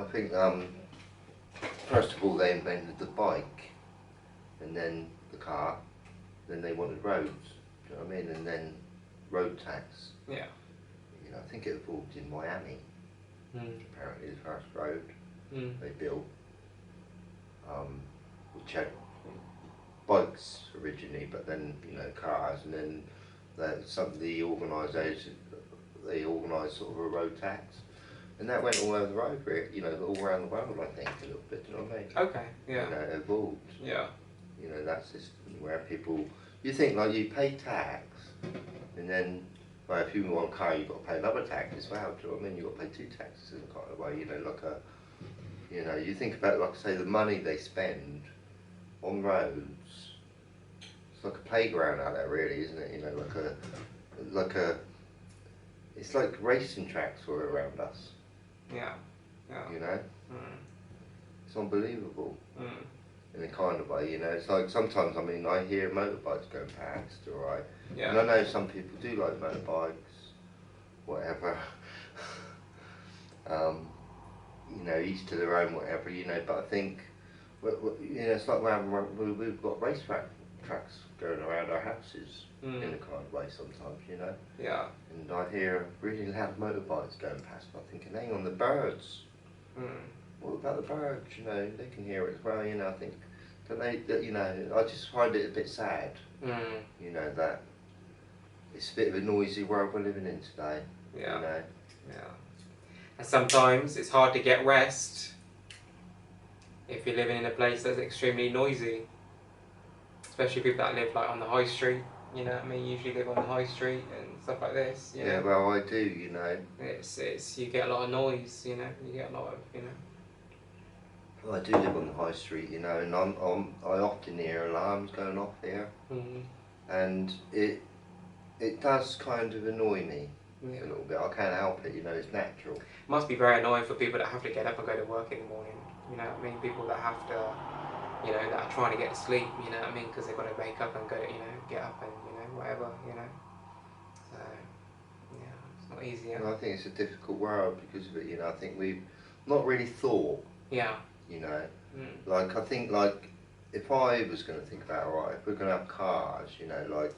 I think first of all they invented the bike, and then the car, then they wanted roads. Do you know what I mean? And then road tax. Yeah. You know, I think it evolved in Miami. Apparently, the first road they built, which had bikes originally, but then cars, and then some of the organisation they organised sort of a road tax, and that went all over the road, all around the world. I think a little bit. Do you know what I mean? Okay. Yeah. You know, it evolved. Yeah. You know, that system where people, you think like you pay tax, and then, well, if you want a car, you've got to pay another tax as well. Do you know what I mean? You've got to pay two taxes in a kind of way. You know, like you think about, like I say, the money they spend on roads. It's like a playground out there, really, isn't it? You know, it's like racing tracks all around us. Yeah. Yeah. You know, it's unbelievable. In a kind of way, you know, it's like sometimes, I mean, I hear motorbikes going past, alright, and I know some people do like motorbikes, whatever, you know, each to their own, whatever, you know, but I think, you know, it's like we've got tracks going around our houses in a kind of way sometimes, you know. Yeah. And I hear really loud motorbikes going past, and I'm thinking, hang on, the birds. What about the birds? You know, they can hear it as well. You know, I think, don't they? You know, I just find it a bit sad. You know, that it's a bit of a noisy world we're living in today. Yeah. You know? Yeah. And sometimes it's hard to get rest if you're living in a place that's extremely noisy. Especially people that live like on the high street. You know what I mean? Usually live on the high street and stuff like this. You know? Well, I do. You know. It's you get a lot of noise. You know, you get a lot of Well, I do live on the high street, you know, and I often hear alarms going off here, and it does kind of annoy me a little bit. I can't help it, you know. It's natural. It must be very annoying for people that have to get up and go to work in the morning. You know what I mean? People that have to, you know, that are trying to get to sleep. You know what I mean? Because they've got to wake up and go, you know, get up and whatever, you know. So yeah, it's not easy. Well, I think it's a difficult world because of it. You know, I think we've not really thought. Yeah. You know, like I think, like if I was going to think about, alright, if we're going to have cars, you know, like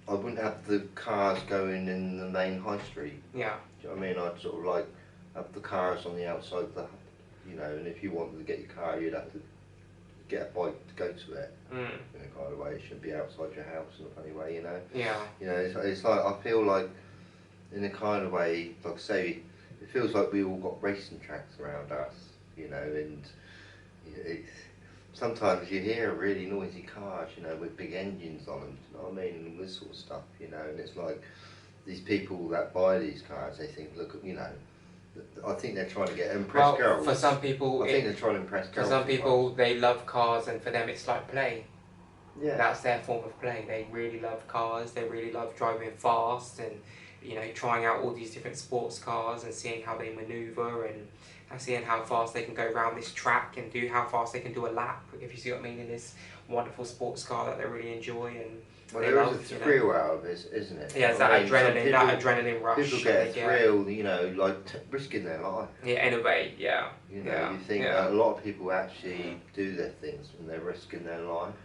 I wouldn't have the cars going in the main high street. Yeah. Do you know what I mean? I'd sort of like have the cars on the outside of the, you know, and if you wanted to get your car, you'd have to get a bike to go to it. In a kind of way, it shouldn't be outside your house in a funny way, you know. Yeah. You know, it's like I feel like in a kind of way, like I say, it feels like we all got racing tracks around us. You know, and sometimes you hear really noisy cars, you know, with big engines on them, you know what I mean, and this sort of stuff, you know, and it's like these people that buy these cars, they think, look, you know, I think they're trying to impress girls. For some people, I think they're trying to impress girls. For some people, they love cars, and for them, it's like play. Yeah. That's their form of play. They really love cars. They really love driving fast, and you know, trying out all these different sports cars and seeing how they maneuver and seeing how fast they can go around this track and how fast they can do a lap, if you see what I mean, in this wonderful sports car that they really enjoy. And well, there is a thrill out of it, isn't it? Yeah, it's that adrenaline rush. People get a thrill, you know, like risking their life. Yeah, in a way, yeah. You know, you think that a lot of people actually do their things and they're risking their life.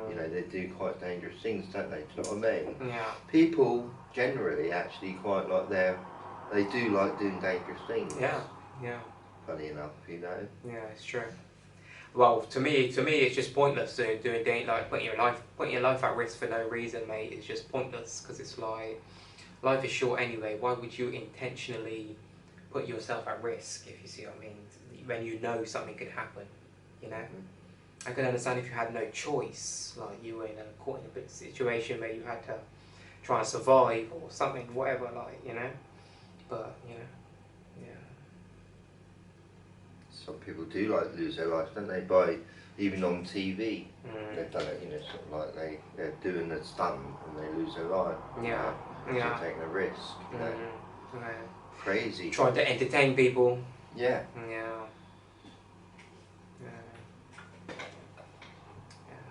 You know, they do quite dangerous things, don't they? Do you know what I mean? Yeah. People generally actually quite like they do like doing dangerous things. Yeah. Yeah. Funny enough, you know. Yeah, it's true. Well, to me, it's just pointless doing like putting your life at risk for no reason, mate. It's just pointless because it's like life is short anyway. Why would you intentionally put yourself at risk, if you see what I mean? When you know something could happen, you know. I can understand if you had no choice, like you were caught in a bit situation where you had to try and survive or something, whatever, like, you know. But you know. Some people do like lose their life, don't they? By even on TV, they've done it. You know, sort of like they're doing a stunt and they lose their life. Yeah, they're taking a risk. You know, crazy. Trying to entertain people. Yeah. Yeah,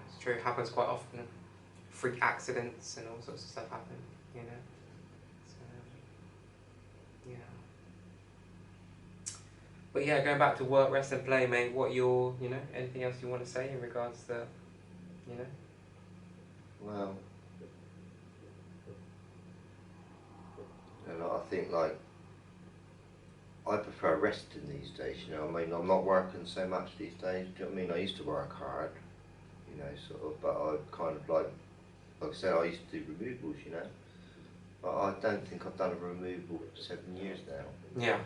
it's true. It happens quite often. Freak accidents and all sorts of stuff happen. You know. So, yeah. But yeah, going back to work, rest and play, mate. What your, you know, anything else you want to say in regards to, you know? Well, I think like I prefer resting these days. You know, I mean, I'm not working so much these days. Do you know what I mean? I used to work hard, you know, sort of, but I kind of like I said, I used to do removals, you know. But I don't think I've done a removal for 7 years now. Yeah.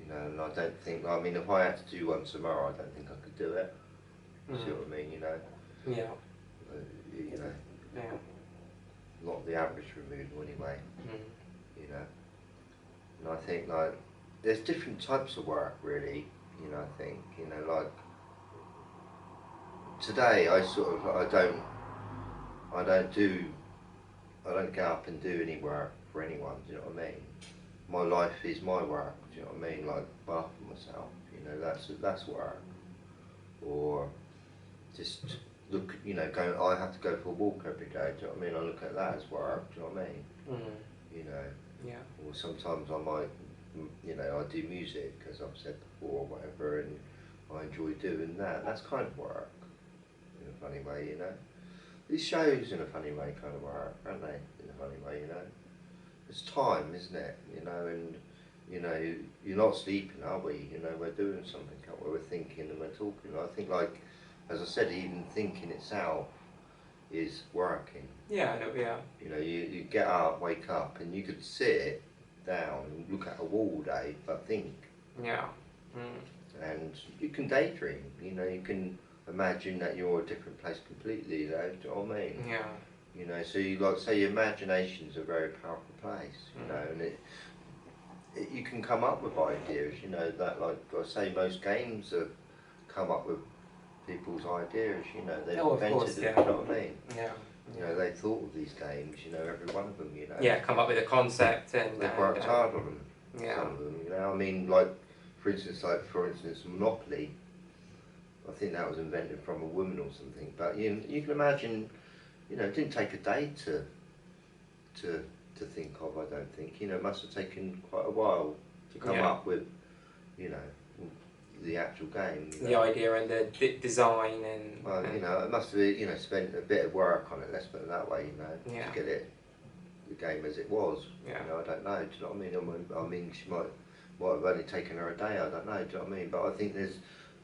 You know, and I don't think, I mean, if I had to do one tomorrow, I don't think I could do it. You see what I mean, you know? Yeah. You know, Yeah. not the average removal anyway, Mm. you know. And I think, like, there's different types of work, really, you know, I think, you know, like, today I sort of, I don't get up and do any work for anyone, do you know what I mean? My life is my work, do you know what I mean? Like, bath myself, you know, that's work. Or just look, you know, I have to go for a walk every day, do you know what I mean? I look at that as work, do you know what I mean? You know, Yeah. or sometimes I might, you know, I do music, as I've said before, or whatever, and I enjoy doing that. That's kind of work, in a funny way, you know. These shows, in a funny way, kind of work, aren't they? In a funny way, you know. It's time, isn't it? You know, and you know, you're not sleeping, are we? You know, we're doing something, aren't we? We're thinking and we're talking. I think, like, as I said, even thinking itself is working. Yeah, I know, yeah. You know, you get up, wake up, and you could sit down and look at a wall all day, but think. Yeah. And you can daydream. You know, you can imagine that you're a different place completely. You know, do you know what I mean? Yeah. You know, so you like say your imagination's a very powerful place. You know, and you can come up with ideas. You know, that like I say, most games have come up with people's ideas. You know, they've invented them. Yeah. You know what I mean? Yeah. You know, they thought of these games. You know, every one of them. You know. Yeah, come up with a concept and they've worked hard on them. Yeah. Some of them. You know, I mean, like for instance, Monopoly. I think that was invented from a woman or something. But you can imagine, you know, it didn't take a day to think of. I don't think. You know, it must have taken quite a while to come up with, you know, the actual game. You know? The idea and the design and. Well, you know, it must have, you know, spent a bit of work on it. Let's put it that way. You know, to get it, the game as it was. Yeah. You know, I don't know. Do you know what I mean? I mean, she might have only taken her a day. I don't know. Do you know what I mean? But I think there's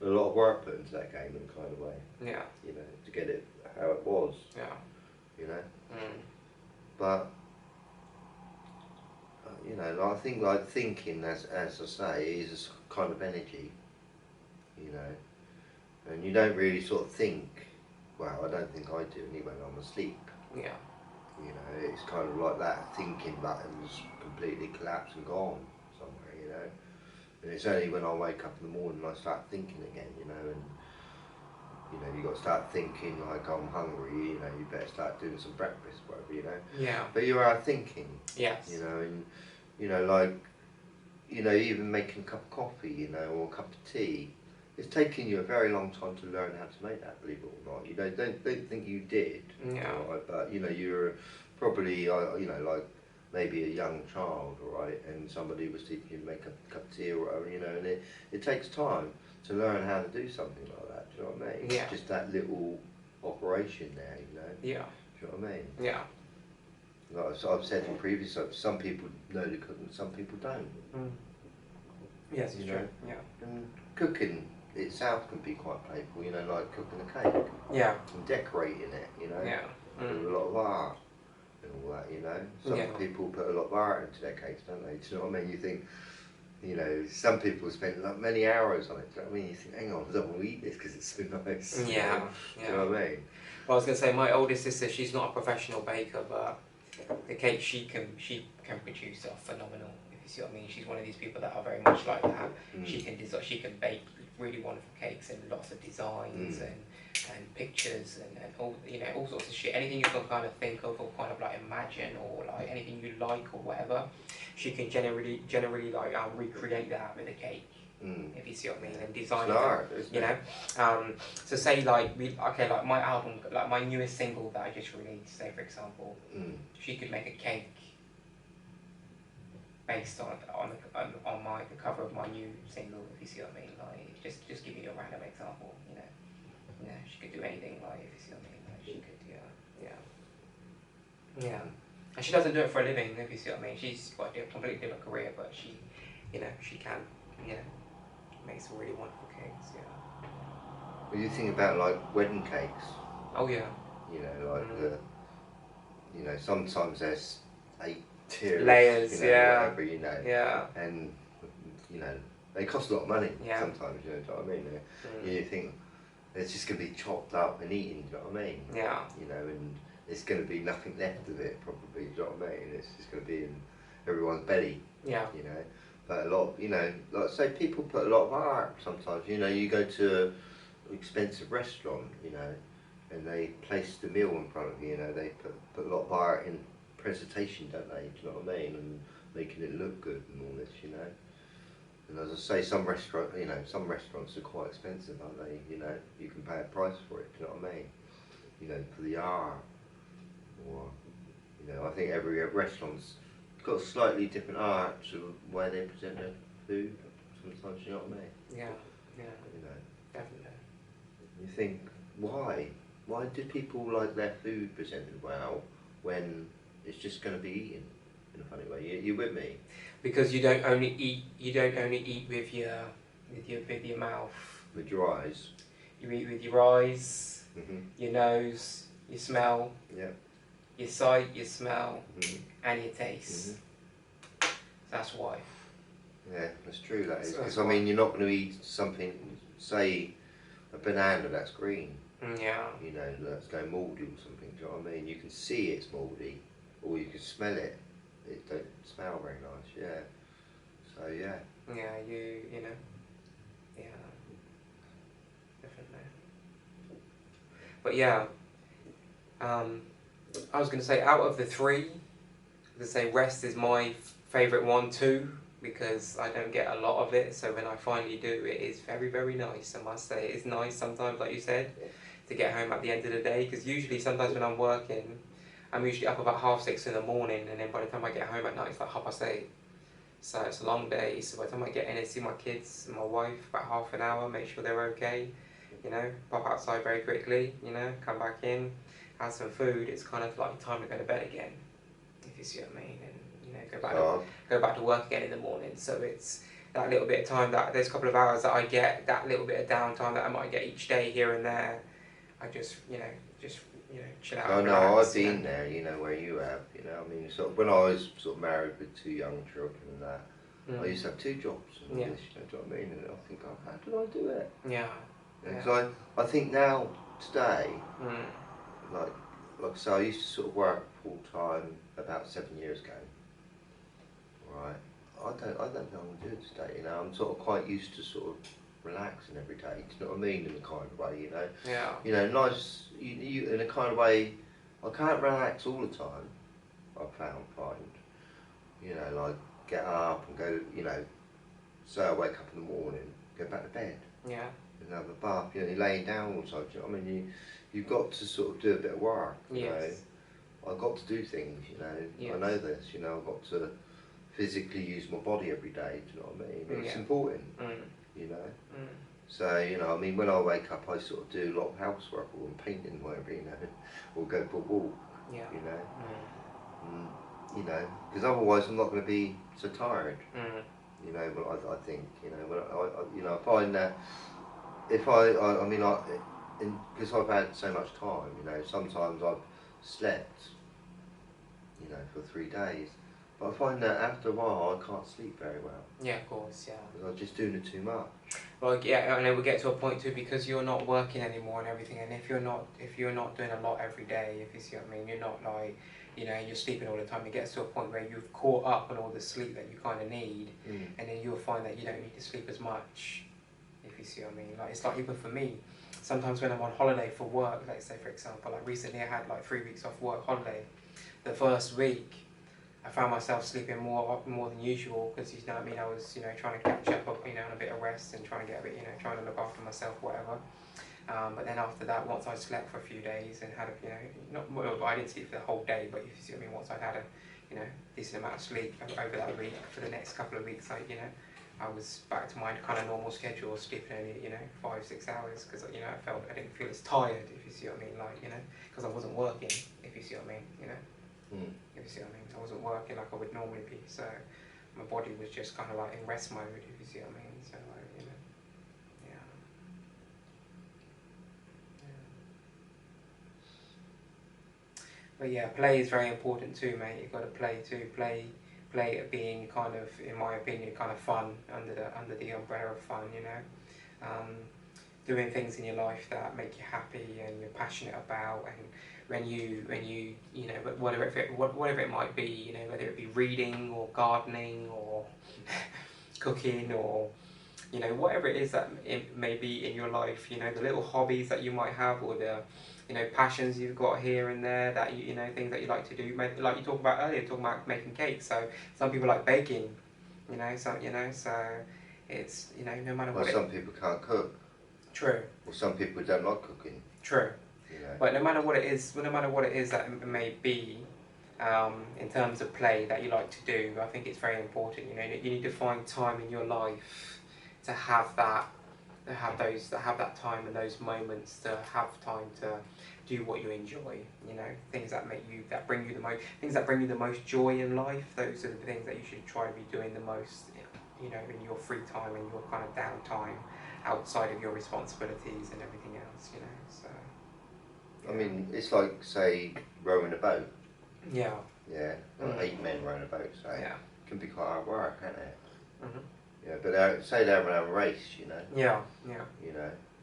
a lot of work put into that game in a kind of way. Yeah. You know, to get it how it was. Yeah. You know. But you know, I think like thinking, as I say, is a kind of energy. You know, and you don't really sort of think. Well, I don't think I do anyway when I'm asleep. Yeah. You know, it's kind of like that thinking button's completely collapsed and gone somewhere. You know. And it's only when I wake up in the morning I start thinking again, you know, and you know, you got to start thinking like I'm hungry, you know, you better start doing some breakfast, whatever, you know. Yeah. But you are thinking. Yes. You know, and you know, like, you know, even making a cup of coffee, you know, or a cup of tea, it's taken you a very long time to learn how to make that, believe it or not. You know, don't think you did. Yeah. Right? But you know, you're probably, you know, like, maybe a young child, right, and somebody was teaching you to make a cup of tea or whatever, you know, and it takes time to learn how to do something like that, do you know what I mean? Yeah. Just that little operation there, you know? Yeah. Do you know what I mean? Yeah. Like I've said in previous episodes, some people know to cook and some people don't. Yes, it's you true. know? Yeah. And cooking itself can be quite playful, you know, like cooking a cake Yeah. and decorating it, you know? Yeah. With a lot of art. And all that, you know. Some people put a lot of art into their cakes, don't they? Do you know what I mean? You think, you know, some people spend like many hours on it. Do you know what I mean? You think, hang on, I don't want to eat this because it's so nice. Yeah. You know? Yeah. Do you know what I mean? Well, I was gonna say my oldest sister. She's not a professional baker, but the cake she can produce are phenomenal. If you see what I mean, she's one of these people that are very much like that. She can bake really wonderful cakes and lots of designs and pictures and all, you know, all sorts of shit. Anything you can kind of think of or kind of like imagine or like anything you like or whatever, she can generally like recreate that with a cake. If you see what I mean, and design it, you know. So say like like my album, like my newest single that I just released, say for example, she could make a cake based on the cover of my new single, if you see what I mean. Like, just give you a random example, you know. Yeah, she could do anything, like, if you see what I mean. Like, she could, yeah. And she doesn't do it for a living, if you see what I mean. She's got a completely different career, but she, you know, she can, you know, make some really wonderful cakes, yeah. Well, you think about like wedding cakes. Oh yeah. You know, like you know, sometimes there's 8 tiers, layers, you know, yeah. whatever, you know. Yeah. And you know, they cost a lot of money. Yeah. Sometimes, you know what I mean. You think it's just going to be chopped up and eaten. Do you know what I mean? Yeah. You know, and it's going to be nothing left of it probably. Do you know what I mean? It's just going to be in everyone's belly. Yeah. You know, but a lot, you know, like say people put a lot of art sometimes. You know, you go to an expensive restaurant, you know, and they place the meal in front of you. You know, they put a lot of art in presentation, don't they? Do you know what I mean? And making it look good and all this, you know. And as I say, some restaurants are quite expensive, aren't they? You know, you can pay a price for it. Do you know what I mean? You know, for the art, or you know, I think every restaurant's got slightly different art to the way they present their food. Sometimes, you know what I mean? Yeah. Yeah. You know, Definitely. you think why? Why do people like their food presented well when it's just going to be eaten in a funny way? You with me? Because you don't only eat with your mouth. With your eyes. You eat with your eyes, your nose, your smell, your sight, your smell, and your taste. That's why. Yeah, that's true. That is because That's I mean, you're not going to eat something, say, a banana that's green. Yeah. You know, that's going mouldy or something. Do you know what I mean? You can see it's mouldy, or you can smell it. It don't smell very nice. Yeah. So yeah. Yeah, you know. Yeah. Definitely. But yeah. I was going to say, out of the 3, to say rest is my favourite one too, because I don't get a lot of it. So when I finally do, it is very, very nice. I must say, it is nice sometimes, like you said, to get home at the end of the day. Because usually, sometimes when I'm working, I'm usually up about 6:30 in the morning, and then by the time I get home at night, it's like 8:30. So it's a long day. So by the time I get in and see my kids and my wife, about half an hour, make sure they're okay, you know, pop outside very quickly, you know, come back in, have some food. It's kind of like time to go to bed again, if you see what I mean, and you know, go back to work again in the morning. So it's that little bit of time, that there's a couple of hours that I get, that little bit of downtime that I might get each day here and there. I just chill out. Oh and no, relax, I've been there. You know where you have. You know, I mean, sort of when I was sort of married with 2 young children and that, I used to have 2 jobs. And this, you know, do you know what I mean? And I think, oh, how did I do it? Yeah. Because I think now today, like I say, I used to sort of work full time about 7 years ago. Right. I don't know what to do today. You know, I'm sort of quite used to sort of relaxing every day. Do you know what I mean? In a kind of way, you know. Yeah. You know, nice. You in a kind of way. I can't relax all the time. I've find. You know, like get up and go. You know, say I wake up in the morning, go back to bed. Yeah. And have a bath. You know, you're laying down all the time. Do you know what I mean? You've got to sort of do a bit of work. You know, I've got to do things. You know, I know this. You know, I've got to physically use my body every day. Do you know what I mean? It's important. You know. So, you know, I mean, when I wake up, I sort of do a lot of housework, or painting, whatever, you know, or go for a walk, you know. You know, because otherwise I'm not going to be so tired. You know, but I think, you know, when I find that if because I've had so much time, you know, sometimes I've slept, you know, for 3 days. But I find that after a while I can't sleep very well. Yeah, of course, yeah. Because I'm just doing it too much. Well, yeah, and then we get to a point too, because you're not working anymore and everything, and if you're not doing a lot every day, if you see what I mean, you're not like, you know, you're sleeping all the time. It gets to a point where you've caught up on all the sleep that you kind of need, and then you'll find that you don't need to sleep as much, if you see what I mean. Like, it's like even for me, sometimes when I'm on holiday for work, let's say for example, like recently I had like 3 weeks off work holiday. The first week, I found myself sleeping more than usual, because, you know what I mean, I was, you know, trying to catch up, you know, on a bit of rest and trying to get a bit, you know, trying to look after myself, whatever. But then after that, once I slept for a few days and had a, you know, I didn't sleep for the whole day, but you see what I mean, once I'd had a, you know, decent amount of sleep over that week. For the next couple of weeks, I was back to my kind of normal schedule, sleeping only, 5-6 hours, because, I didn't feel as tired, if you see what I mean, because I wasn't working, if you see what I mean, if you see what I mean. I wasn't working like I would normally be, so my body was just kind of like in rest mode, if you see what I mean, so, yeah. But yeah, play is very important too, mate. You've got to play too. Play at being kind of, in my opinion, kind of fun under the umbrella of fun. Doing things in your life that make you happy and you're passionate about, and when you whatever it might be, whether it be reading or gardening or cooking or whatever it is that it may be in your life, the little hobbies that you might have, or the passions you've got here and there, that things that you like to do, like you talked about earlier, talking about making cakes. So some people like baking, so it's no matter what. Well, some people can't cook. True. Or some people don't like cooking. True. But no matter what it is that it may be, in terms of play that you like to do, I think it's very important. You need to find time in your life to have that time and those moments, to have time to do what you enjoy. Things that bring you the most joy in life. Those are the things that you should try to be doing the most. In your free time and your kind of downtime, outside of your responsibilities and everything else. So. I mean, it's like, say, rowing a boat. Yeah. Yeah. 8 men rowing a boat, say. Yeah. It can be quite hard work, can't it? Mhm. Yeah, but say they're having a race, Yeah.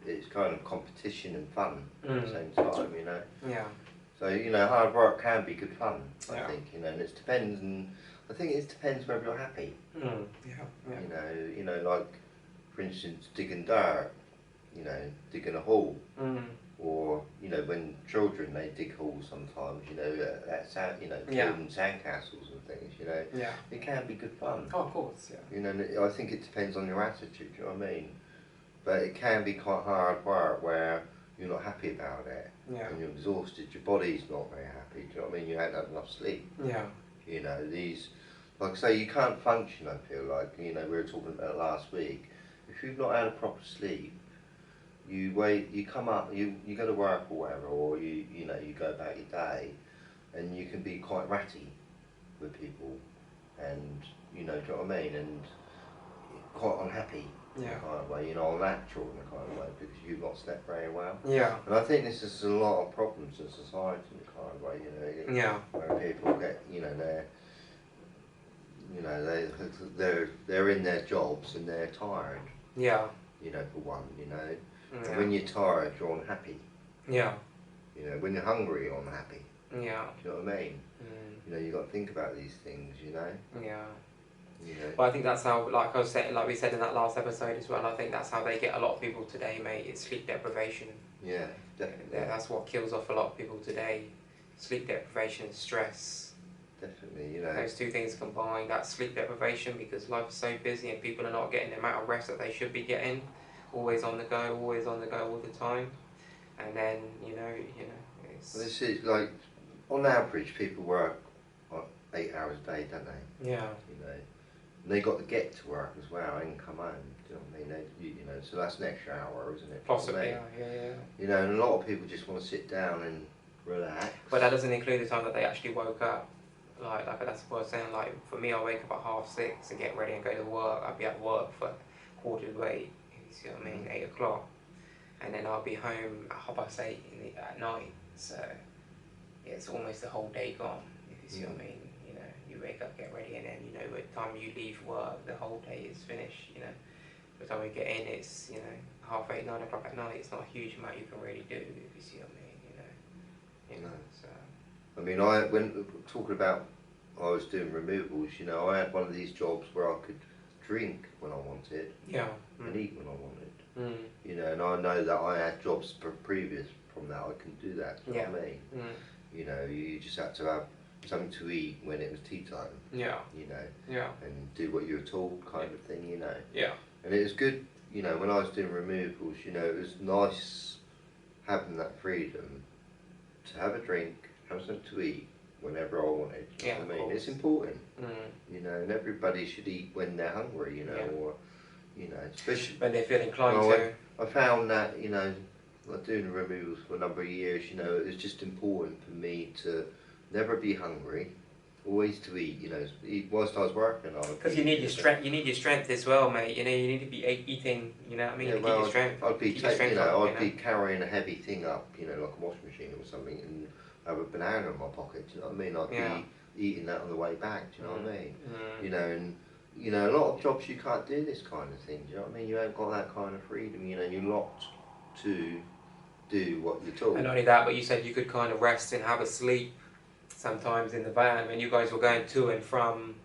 It's kind of competition and fun at the same time, Yeah. So, hard work can be good fun, I Yeah. think, and it depends, and I think it depends whether you're happy. Yeah. Like, for instance, digging dirt, digging a hole, or, when children, they dig holes sometimes, that's out, building sandcastles and things, Yeah. it can be good fun. Oh, of course, yeah. And I think it depends on your attitude, do you know what I mean? But it can be quite hard work where you're not happy about it, and you're exhausted, your body's not very happy, do you know what I mean? You haven't had enough sleep. Yeah. Like I say, you can't function, I feel like, we were talking about last week. If you've not had a proper sleep, you come up, you go to work or whatever, or you go about your day, and you can be quite ratty with people, and do you know what I mean, and quite unhappy in a kind of way, unnatural in a kind of way, because you've not slept very well. Yeah. And I think this is a lot of problems in society in a kind of way, Yeah. where people get, they're in their jobs and they're tired. Yeah. For one, Yeah. And when you're tired, you're unhappy. Yeah. When you're hungry, you're unhappy. Yeah. Do you know what I mean? You've got to think about these things, Yeah. You But I think that's how, like we said in that last episode as well, I think that's how they get a lot of people today, mate. It's sleep deprivation. Yeah, definitely. Yeah, that's what kills off a lot of people today. Sleep deprivation and stress. Definitely, Those two things combined, that sleep deprivation, because life is so busy and people are not getting the amount of rest that they should be getting. Always on the go all the time. And then, it's... Well, this is like, on average, people work 8 hours a day, don't they? Yeah. And they got to get to work as well and come home. Do you know what I mean? So that's an extra hour, isn't it? Possibly, yeah. And a lot of people just want to sit down and relax. But that doesn't include the time that they actually woke up. Like that's what I was saying. Like for me, I wake up at 6:30 and get ready and go to work. I'll be at work for 7:45. You see what I mean? 8 o'clock, and then I'll be home at 8:30 at night. So yeah, it's almost the whole day gone. If you see what I mean? You wake up, get ready, and then by the time you leave work, the whole day is finished. By the time we get in, it's 8:30, 9 o'clock at night. It's not a huge amount you can really do. If you see what I mean? So. I mean, when talking about, I was doing removals. I had one of these jobs where I could drink when I wanted, and eat when I wanted. And I know that I had jobs previous from that. I couldn't do that. Do you know what I mean? You just had to have something to eat when it was tea time. And do what you were told, kind of thing. And it was good. When I was doing removals, it was nice having that freedom to have a drink, have something to eat, whenever I wanted. You know what I mean? It's important, you know, and everybody should eat when they're hungry, you know, or, you know, especially when they feel inclined to. I found that, you know, like doing the removals for a number of years, you know, it was just important for me to never be hungry, always to eat, you know, eat whilst I was working. Because you need your strength. You need your strength as well, mate. You know, you need to be eating. You know what I mean? Yeah, to well, keep your strength. I'd be keep your strength up, I'd you know? be carrying a heavy thing up, you know, like a washing machine or something, and have a banana in my pocket. Do you know what I mean? I'd be eating that on the way back. Do you know what I mean? You know, and you know, a lot of jobs you can't do this kind of thing. Do you know what I mean? You haven't got that kind of freedom. You know, you're locked to do what you're told. And not only that, but you said you could kind of rest and have a sleep sometimes in the van when you guys were going to and from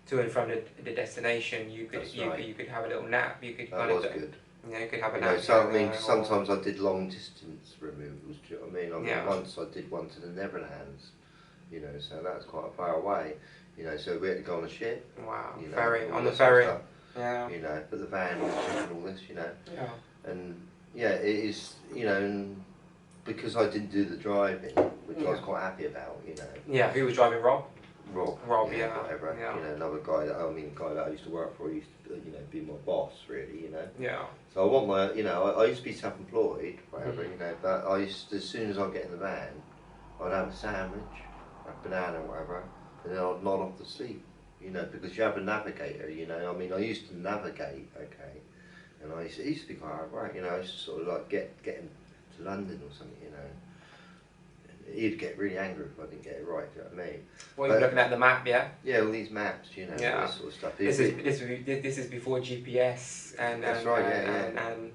the destination. You could you could have a little nap. You could that was good. You know, you could have a You nap. know, so I mean, sometimes I did long distance removals. Do you know what I mean? Once I did one to the Netherlands. You know, so that's quite far away. You know, so we had to go on a ship. Wow. You know, Ferry on the ferry. Yeah. You know, put the van and all this. You know. Yeah. And yeah, it is. You know, and because I didn't do the driving, which I was quite happy about. You know. Yeah. Who was driving? Rob. Rob, yeah, whatever. Yeah. You know, another guy that the guy that I used to work for used to, you know, be my boss, really. You know. Yeah. So I want my, you know, I used to be self-employed, whatever, you know, but I used to, as soon as I get in the van, I'd have a sandwich, a banana, whatever, and then I'd nod off to sleep, you know, because you have a navigator, you know. I mean, I used to navigate, okay, and it used to be quite hard work, you know. I used to sort of like getting to London or something, you know. He'd get really angry if I didn't get it right. Do you know what I mean? Well, you're looking at the map, yeah. Yeah, all these maps, you know, all this sort of stuff. This is before GPS and that's right,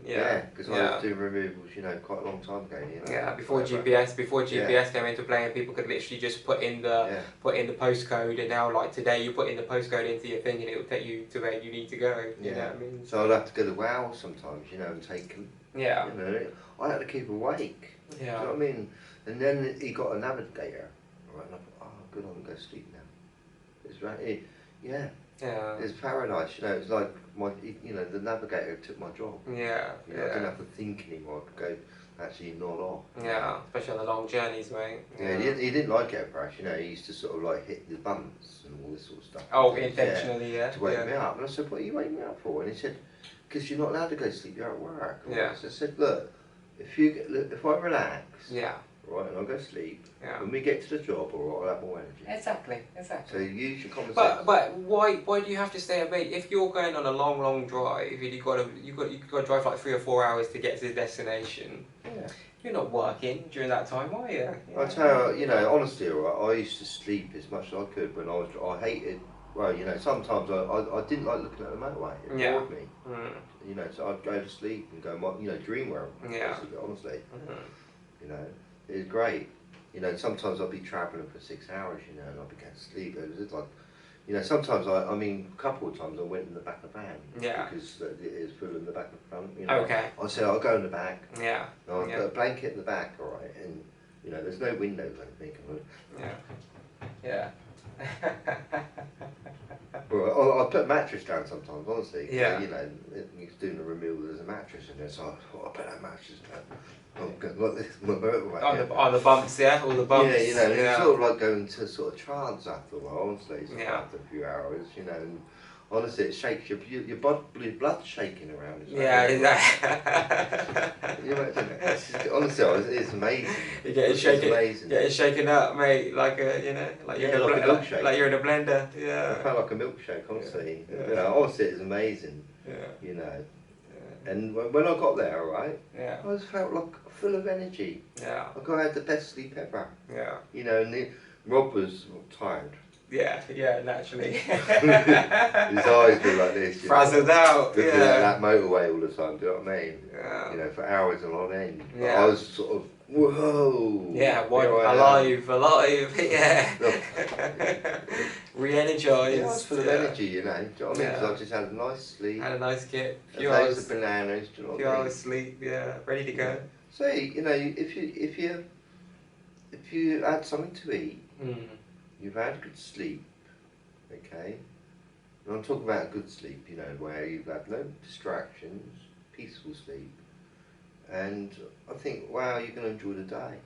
yeah. Because I was doing removals, you know, quite a long time ago. You know, yeah, before GPS came into play, and people could literally just put in the postcode, and now like today, you put in the postcode into your thing, and it will take you to where you need to go. You know what I mean? So I'd have to go to Wales sometimes, you know, and take them. Yeah. You know, I had to keep awake. Yeah. Do you know what I mean? And then he got a navigator, right? And I thought, oh, good, I'm gonna go sleep now. It's right. Yeah. It's paradise, you know. It's like you know, the navigator took my job. Yeah. You know, I didn't have to think anymore. I could go actually nod off. Yeah, especially on the long journeys, mate. Yeah, he didn't like it at first, you know. He used to sort of like hit the bumps and all this sort of stuff. Oh, intentionally, to wake me up. And I said, what are you waking me up for? And he said, because you're not allowed to go to sleep. You're at work. Yeah. So I said, look, if I relax. Yeah. Right, and I'll go sleep. Yeah. When we get to the job, I'll have more energy. Exactly. So use your common sense. sense. But why do you have to stay awake? If you're going on a long drive, and you got to drive like 3 or 4 hours to get to the destination. Yeah. You're not working during that time, are you? I tell you, know, honestly, I used to sleep as much as I could when I hated. Well, you know, sometimes I didn't like looking at the motorway. It bored me. You know, so I'd go to sleep and go, you know, dream world. Yeah. Honestly. You know. It was great, you know. Sometimes I'd be travelling for 6 hours, you know, and I'd be going to sleep. It was just like, you know, sometimes I mean, a couple of times I went in the back of the van, because it is full in the back of the front. You know, I'd say I'll go in the back. Yeah. I'll put a blanket in the back, all right, and you know, there's no windows, I think. Yeah. Well, I'll put a mattress down sometimes, honestly. Yeah. You know, he's doing a removal. There's a mattress in there, so I'll put that mattress down. Like this, on the bumps, all the bumps. Yeah, you know, it's sort of like going to sort of trance after a while, honestly. After a few hours, you know. And honestly, it shakes your blood's shaking around. Yeah, exactly. You imagine it? Honestly, it's amazing. You're getting shaken up, mate, like like you're in a milkshake. Like you're in a blender. Yeah. I felt like a milkshake, honestly. You know, honestly, it's amazing. Yeah. You know. And when I got there, right, I just felt like full of energy. Yeah. Like I had the best sleep ever. Yeah. You know, and Rob was tired. Yeah, naturally. His eyes were like this. Frazzled out. Looking at that motorway all the time, do you know what I mean? Yeah. You know, for hours and on end. But Yeah. I was sort of, whoa. Yeah, alive, yeah. Re-energised. Yeah, I was full of energy, you know. Do you know what I mean? Because I just had a nice sleep. Had a nice kit. Few hours of bananas, do you know what I mean? Few hours sleep, yeah, ready to go. So, you know, if you had something to eat, you've had good sleep, okay? And I'm talking about good sleep, you know, where you've had no distractions, peaceful sleep. And I think, wow, you're going to enjoy the day.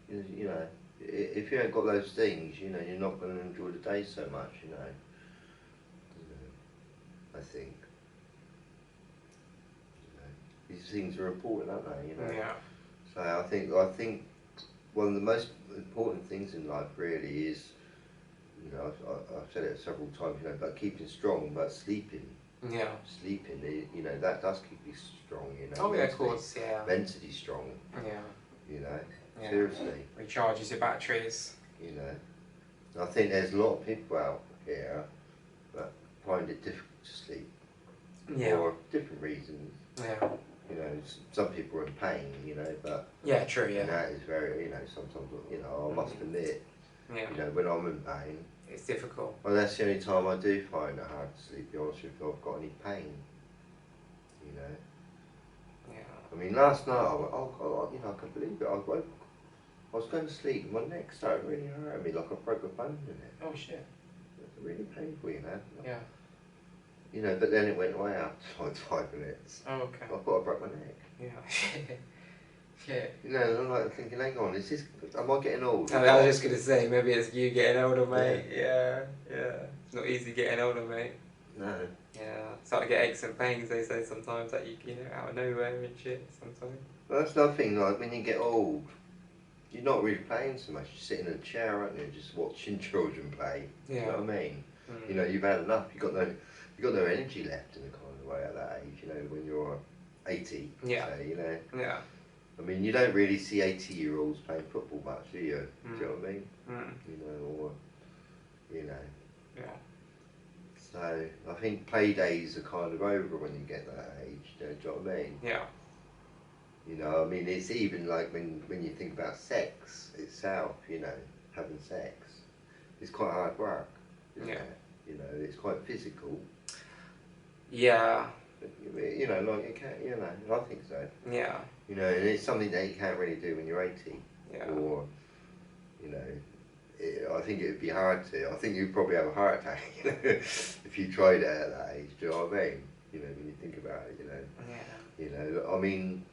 You know, if you ain't got those things, you know, you're not going to enjoy the day so much, you know. I think. You know, these things are important, aren't they? You know. Yeah. So I think one of the most important things in life really is, you know, I've said it several times, you know, about keeping strong, but sleeping. Yeah. Sleeping, you know, that does keep you strong, you know. Oh yeah, of course, yeah. Mentally strong. Yeah. You know, Yeah. seriously. Recharges your batteries. You know, and I think there's a lot of people out here that find it difficult to sleep. Yeah. For different reasons. Yeah. You know, some people are in pain, you know, but yeah, true, yeah. and that is very, you know, sometimes, you know, I must admit, yeah. you know, when I'm in pain, it's difficult. well, that's the only time I do find it hard to sleep, to be honest with you, if I've got any pain, you know. Yeah. I mean, last night I went, oh God, you know, I can't believe it, I was going to sleep and my neck started really hurting me like I broke a bone in it. Oh shit. It was really painful, you know. Yeah. You know, but then it went away after like 5 minutes. Oh, okay. I thought I broke my neck. Yeah. Yeah. You know, and I'm like thinking, hang on, am I getting old? I was just gonna say, maybe it's you getting older, mate. Yeah. It's not easy getting older, mate. No. Yeah. Start to get aches and pains, they say sometimes, that you know, out of nowhere and shit, sometimes. Well, that's another thing, like when you get old, you're not really playing so much. You're sitting in a chair, aren't you, just watching children play. Yeah. You know what I mean? Mm. You know, you've had enough. You've got no energy left in a kind of way at that age. You know, when you're 80, Yeah. say, you know. Yeah. I mean, you don't really see 80-year-olds playing football much, do you? Mm. Do you know what I mean? Mm. You know, or you know. Yeah. So I think play days are kind of over when you get that age. Do you know what I mean? Yeah. You know, I mean, it's even like when you think about sex itself, you know, having sex, it's quite hard work, isn't Yeah. it? You know, it's quite physical. Yeah. But, you know, like, it can, you know, I think so. Yeah. You know, and it's something that you can't really do when you're 80. Yeah. Or, you know, I think it would be hard to. I think you'd probably have a heart attack, you know, if you tried it at that age, do you know what I mean? You know, when you think about it, you know. Yeah. You know, I mean,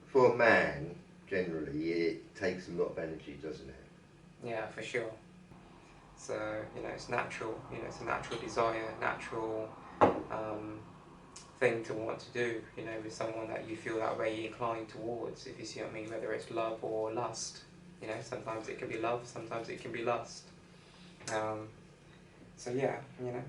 for a man, generally, it takes a lot of energy, doesn't it? Yeah, for sure. So, you know, it's natural, you know, it's a natural desire, natural thing to want to do, you know, with someone that you feel that way inclined towards, if you see what I mean, whether it's love or lust. You know, sometimes it can be love, sometimes it can be lust. So yeah, you know.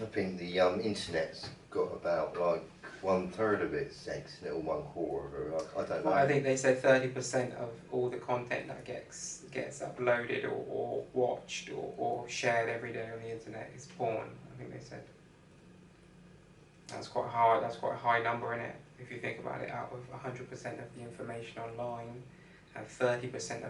I think the internet's got about like 1/3 of it sex, or 1/4 of it. I don't know. Well, I think they say 30% of all the content that gets uploaded or watched or shared every day on the internet is porn. I think they said. That's quite hard. That's quite a high number, isn't it? If you think about it, out of 100% of the information online, and 30% of